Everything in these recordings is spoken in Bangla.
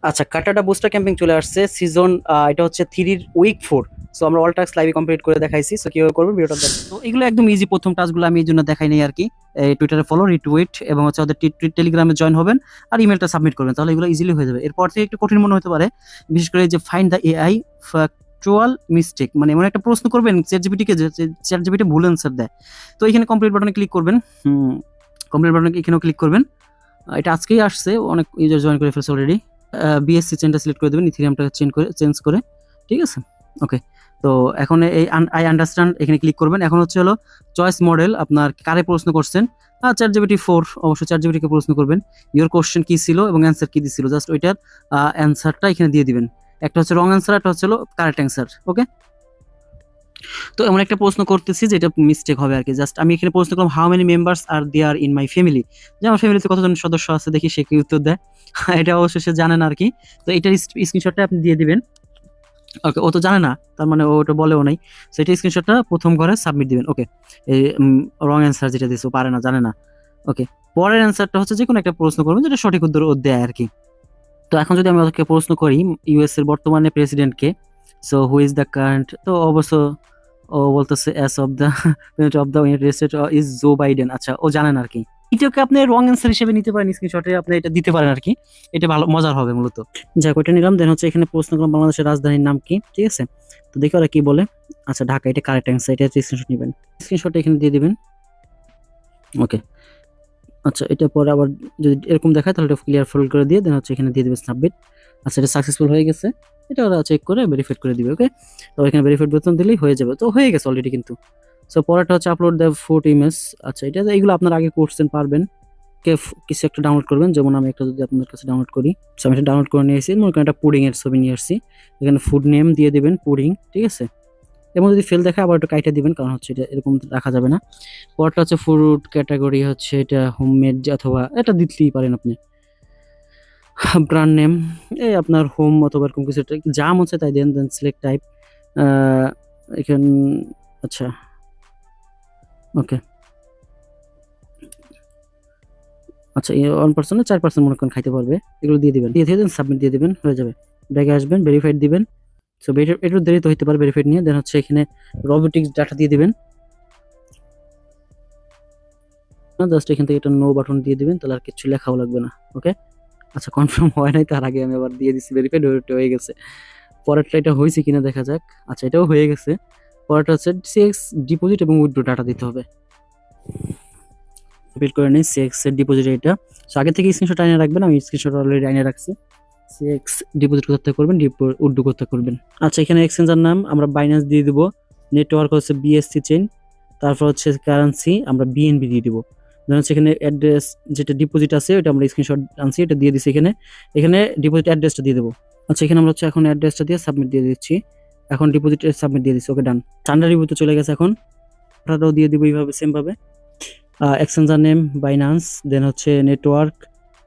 আচ্ছা, কাটাটা বুস্টার ক্যাম্পিং চলে আসছে সিজন, এটা হচ্ছে 3 এর উইক 4। সো আমরা অল টাস্ক লাইভে কমপ্লিট করে দেখাইছি। সো কিভাবে করবেন ভিডিওটা দেখেন। তো এগুলো একদম ইজি, প্রথম টাস্কগুলো আমি এই জন্য দেখাই নাই আর কি। এই টুইটারে ফলো, রিটুইট এবং হচ্ছে ওদের টেলিগ্রামে জয়েন হবেন আর ইমেলটা সাবমিট করবেন, তাহলে এগুলো ইজিলি হয়ে যাবে। এরপর থেকে একটু কঠিন মনে হতে পারে, বিশেষ করে এই যে find the AI factual mistake, মানে এমন একটা প্রশ্ন করবেন চ্যাট জিপিটিকে যে চ্যাট জিপিটি ভুল অ্যান্সার দেয়। তো এখানে কমপ্লিট বাটনে ক্লিক করবেন। কমপ্লিট বাটনে এখানেও ক্লিক করবেন। এটা আজকেই আসছে, অনেক ইউজার জয়েন করে ফেলছে অলরেডি। বিএসসি চেনটা সিলেক্ট করে দেবেন, ইথিরিয়ামটা চেঞ্জ করে। ঠিক আছে, ওকে। তো এখন এই আই আন্ডারস্ট্যান্ড এখানে ক্লিক করবেন। এখন হচ্ছে হলো চয়েস মডেল, আপনার কারে প্রশ্ন করছেন। চ্যাট জিপিটি 4, অবশ্যই চ্যাট জিপিটিকে প্রশ্ন করবেন ইওর কোশ্চেন কি ছিল এবং অ্যান্সার কি দিছিল, জাস্ট ওইটার অ্যান্সারটা এখানে দিয়ে দিবেন। একটা হচ্ছে রং অ্যান্সার, একটা হচ্ছে হলো কারেক্ট অ্যান্সার। ওকে, তো এমন একটা প্রশ্ন করতেছি যেটা মিস্টেক হবে আর কি। জাস্ট আমি এখানে প্রশ্ন করলাম how many members are there in my family, যে আমার ফ্যামিলিতে কতজন সদস্য আছে, দেখি সে কি উত্তর দেয়। এটা অবশ্যই সে জানে না আর কি। তো এটার স্ক্রিনশটটা আপনি দিয়ে দিবেন। ওকে, ও তো জানে না, তার মানে ও ওটা বলেও নাই। সো এটা স্ক্রিনশটটা প্রথম ঘরে সাবমিট দিবেন। ওকে, এই রং অ্যান্সার যেটা দিয়েছে ও পারে না, জানে না। ওকে, পরের অ্যান্সারটা হচ্ছে যে কোনো একটা প্রশ্ন করবেন যেটা সঠিক উত্তর ও দেয় আর কি। তো এখন যদি আমি ওকে প্রশ্ন করি ইউএস এর বর্তমানে প্রেসিডেন্ট কে, so who is the current, তো অবশ্য ও বলতেছে as of the president of the United State is Joe Biden. আচ্ছা, ও জানেন আর কি। এটাকে আপনি রং অ্যান্সার হিসেবে নিতে পারেন, স্ক্রিনশটে আপনি এটা দিতে পারেন আর কি। এটা ভালো মজার হবে মূলত। যাক, ওইটা নিলাম। দেন হচ্ছে এখানে প্রশ্ন করলাম বাংলাদেশের রাজধানীর নাম কি। ঠিক আছে, তো দেখি ওরা কি বলে। আচ্ছা, ঢাকা, এটা কারেক্ট অ্যান্সার। এটা স্ক্রিনশট নেবেন, স্ক্রিনশটটা এখানে দিয়ে দিবেন। ওকে, আচ্ছা, এটা পরে আবার যদি এরকম দেখায় তাহলে এটা ক্লিয়ার ফোল্ড করে দিয়ে দেন হচ্ছে এখানে দিয়ে দেবে সাবমিট। আচ্ছা, এটা সাকসেসফুল হয়ে গেছে। এটা ওরা চেক করে ভেরিফাই করে দিবে। ওকে, তো এখানে ভেরিফাইড বোতাম দিলেই হয়ে যাবে। তো হয়ে গেছে অলরেডি কিন্তু। সো পরেরটা হচ্ছে আপলোড দ্য ফটো ইমেজ। আচ্ছা, এটা এগুলো আপনার আগে করছেন, পারবেন। কিছু একটা ডাউনলোড করবেন, যেমন আমি একটা যদি আপনাদের কাছে ডাউনলোড করি। সো আমি এটা ডাউনলোড করে নিয়ে এসেছি, মনে করেন একটা পুডিং এর ছবি নিয়ে আসছি। এখানে ফুড নেম দিয়ে দিবেন পুডিং। ঠিক আছে, এবং যদি ফেল দেখায় আবার একটু কাইটা দিবেন, কারণ হচ্ছে এটা এরকম রাখা যাবে না। পরটা হচ্ছে ফুড ক্যাটাগরি, হচ্ছে এটা হোমমেড অথবা এটা দিতেই পারেন আপনি। ব্র্যান্ড নেম, এই আপনার হোম অথবা এরকম কিছু একটা যা মন চায় তাই দেন। দেন সিলেক্ট টাইপ এখান। আচ্ছা, ওকে। আচ্ছা, 1% 4% মনে করেন খাইতে পারবে, এগুলো দিয়ে দিবেন। দিয়ে দেন সাবমিট দিয়ে দিবেন, হয়ে যাবে। ব্যাগে আসবেন, ভেরিফাইড দিবেন। সো একটু দেরি তো হইতে পারে ভেরিফাইড নিয়ে। দেন হচ্ছে এখানে রোবোটিক্স ডাটা দিয়ে দিবেন। জাস্ট এখান থেকে একটা নো বাটন দিয়ে দিবেন, তাহলে আর কিছু লেখাও লাগবে না। ওকে, আচ্ছা, কনফার্ম হয় নাই, তার আগে আমি আবার দিয়ে দিচ্ছি ভেরিফাইড হয়ে গেছে। পরেরটা এটা হয়েছে কিনা দেখা যাক। আচ্ছা, এটাও হয়ে গেছে। পরেরটা হচ্ছে সিএক্স ডিপোজিট এবং উইথড্র ডাটা দিতে হবে। রিপিট করে নিই, সিএক্স এর ডিপোজিট এটা। সো আগে থেকে স্ক্রিনশট আইনে রাখবেন, আমি স্ক্রিনশট অলরেডি আইনে রাখছি। সিএক্স ডিপোজিট করতে করবেন, উইথড্র করতে করবেন। আচ্ছা, এখানে এক্সচেঞ্জার নাম আমরা বাইন্যান্স দিয়ে দিব। নেটওয়ার্ক হচ্ছে বিএসসি চেইন। তারপর হচ্ছে কারেন্সি আমরা বিএনবি দিয়ে দিব। ধরুন হচ্ছে এখানে অ্যাড্রেস যেটা ডিপোজিট আছে ওটা আমরা স্ক্রিনশট আনছি, এটা দিয়ে দিচ্ছি এখানে। এখানে ডিপোজিট অ্যাড্রেসটা দিয়ে দেবো। আচ্ছা, এখানে আমরা হচ্ছে এখন অ্যাড্রেসটা দিয়ে সাবমিট দিয়ে দিচ্ছি। এখন ডিপোজিট সাবমিট দিয়ে দিচ্ছি। ওকে, ডান। স্ট্যান্ডার্ড রিভিউতে চলে গেছে। এখন ওটাও দিয়ে দিব এইভাবে সেম ভাবে। এক্সচেঞ্জার নেম বাইন্যান্স, দেন হচ্ছে নেটওয়ার্ক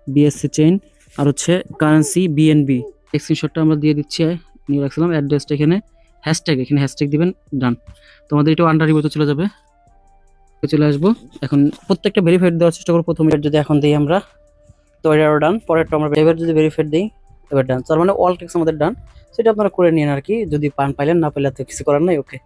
বিএসসি চেইন, আর হচ্ছে কারেন্সি বিএনবি। স্ক্রিনশটটা আমরা দিয়ে দিচ্ছি, নিয়ে রাখছিলাম। অ্যাড্রেসটা এখানে এখানে হ্যাশট্যাগ দিবেন, ডান। তোমাদের এটাও আন্ডার রিভিউতে চলে যাবে। চলে আসবো। এখন প্রত্যেকটা ভেরিফাইড দেওয়ার চেষ্টা করবো। প্রথমে যদি এখন দিই আমরা, তো এটা ডান। পরেরটা আমরা এবার যদি ভেরিফাইড দিই, এবার ডান। তার মানে অল টেক্স আমাদের ডান। সেটা আপনারা করে নিন আর কি, যদি পাইলেন, না পাইলে তো কিছু করার নাই। ওকে।